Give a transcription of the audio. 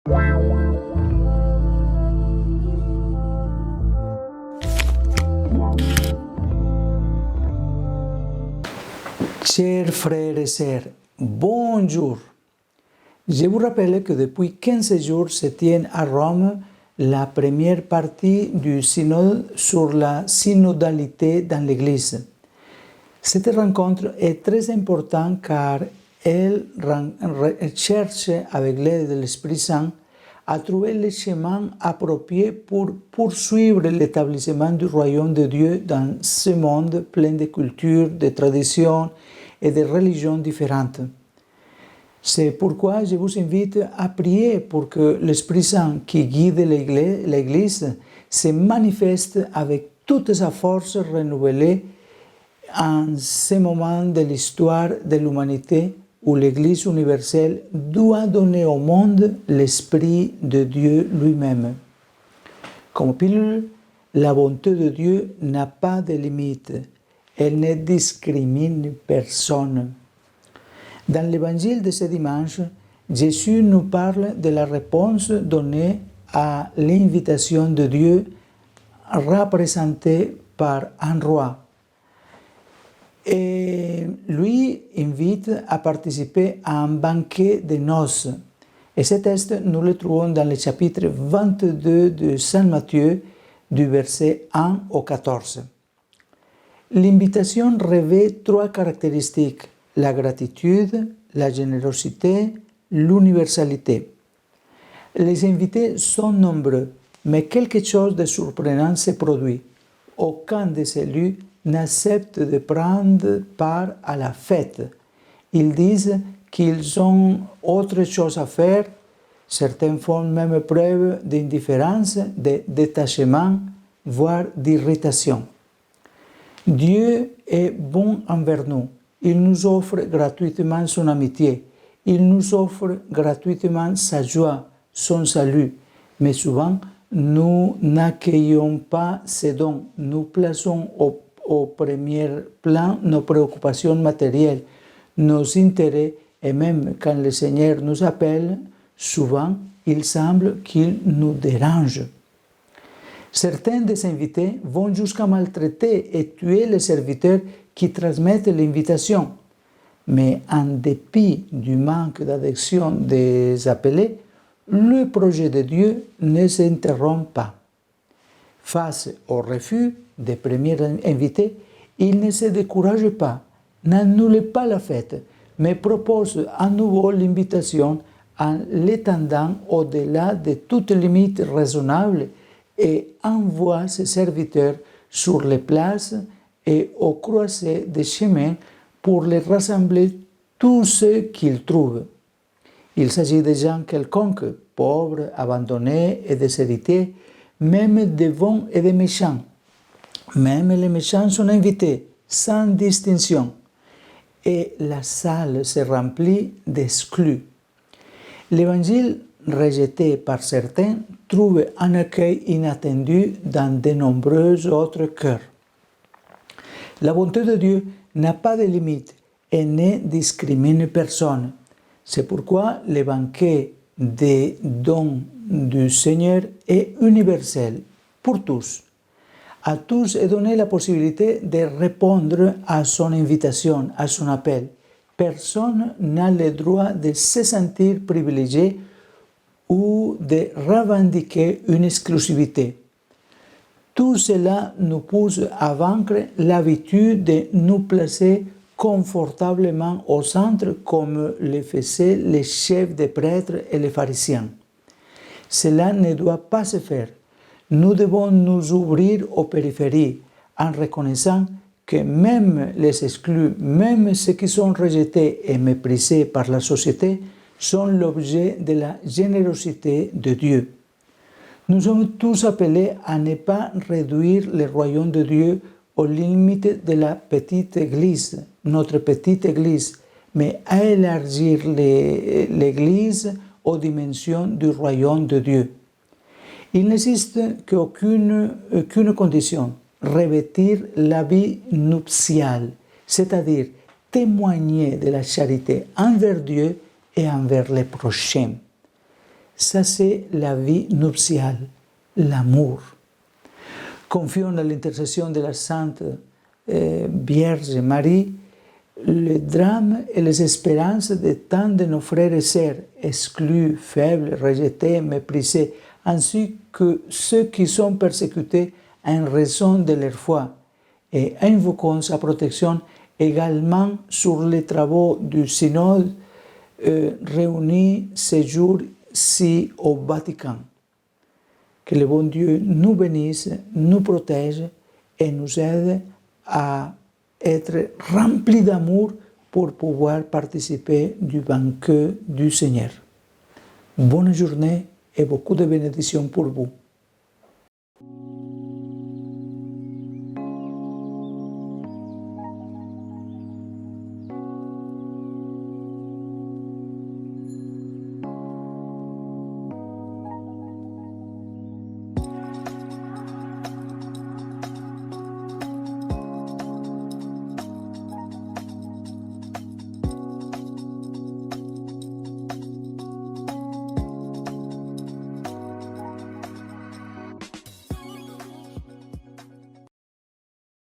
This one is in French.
Chers frères et sœurs, bonjour. Je vous rappelle que depuis 15 jours se tient à Rome la première partie du synode sur la synodalité dans l'Église. Cette rencontre est très importante car elle cherche, avec l'aide de l'Esprit Saint, à trouver le chemin approprié pour poursuivre l'établissement du royaume de Dieu dans ce monde plein de cultures, de traditions et de religions différentes. C'est pourquoi je vous invite à prier pour que l'Esprit Saint qui guide l'Église se manifeste avec toute sa force renouvelée en ce moment de l'histoire de l'humanité où l'Église universelle doit donner au monde l'Esprit de Dieu lui-même. Comme pilule, la bonté de Dieu n'a pas de limite. Elle ne discrimine personne. Dans l'évangile de ce dimanche, Jésus nous parle de la réponse donnée à l'invitation de Dieu représentée par un roi. Et lui invite à participer à un banquet de noces. Et ce texte, nous le trouvons dans le chapitre 22 de Saint Matthieu, du verset 1 au 14. L'invitation revêt trois caractéristiques: la gratitude, la générosité, l'universalité. Les invités sont nombreux, mais quelque chose de surprenant se produit. Aucun de celui n'accepte de prendre part à la fête. Ils disent qu'ils ont autre chose à faire. Certains font même preuve d'indifférence, de détachement, voire d'irritation. Dieu est bon envers nous. Il nous offre gratuitement son amitié. Il nous offre gratuitement sa joie, son salut. Mais souvent, nous n'accueillons pas ces dons. Nous plaçons au premier plan nos préoccupations matérielles, nos intérêts, et même quand le Seigneur nous appelle, souvent, il semble qu'il nous dérange. Certains des invités vont jusqu'à maltraiter et tuer les serviteurs qui transmettent l'invitation. Mais en dépit du manque d'adhésion des appelés, le projet de Dieu ne s'interrompt pas. Face au refus des premiers invités, il ne se décourage pas, n'annule pas la fête, mais propose à nouveau l'invitation en l'étendant au-delà de toute limite raisonnable et envoie ses serviteurs sur les places et aux croisées des chemins pour les rassembler tous ceux qu'ils trouvent. Il s'agit de gens quelconques, pauvres, abandonnés et déshérités, même des bons et des méchants. Même les méchants sont invités, sans distinction. Et la salle se remplit d'exclus. L'évangile, rejeté par certains, trouve un accueil inattendu dans de nombreux autres cœurs. La bonté de Dieu n'a pas de limite et ne discrimine personne. C'est pourquoi le banquet des dons du Seigneur est universel pour tous. À tous est donnée la possibilité de répondre à son invitation, à son appel. Personne n'a le droit de se sentir privilégié ou de revendiquer une exclusivité. Tout cela nous pousse à vaincre l'habitude de nous placer confortablement au centre comme le faisaient les chefs des prêtres et les pharisiens. Cela ne doit pas se faire. Nous devons nous ouvrir aux périphéries en reconnaissant que même les exclus, même ceux qui sont rejetés et méprisés par la société, sont l'objet de la générosité de Dieu. Nous sommes tous appelés à ne pas réduire le royaume de Dieu aux limites de la petite Église, notre petite Église, mais à élargir l'Église aux dimensions du royaume de Dieu. Il n'existe qu'aucune condition, revêtir la vie nuptiale, c'est-à-dire témoigner de la charité envers Dieu et envers les prochains. Ça, c'est la vie nuptiale, l'amour. Confiant à l'intercession de la Sainte Vierge Marie, le drame et les espérances de tant de nos frères et sœurs, exclus, faibles, rejetés, méprisés, ainsi que ceux qui sont persécutés en raison de leur foi, et invoquons sa protection également sur les travaux du synode réunis ce jour-ci au Vatican. Que le bon Dieu nous bénisse, nous protège et nous aide à être remplis d'amour pour pouvoir participer du banquet du Seigneur. Bonne journée et beaucoup de bénédictions pour vous.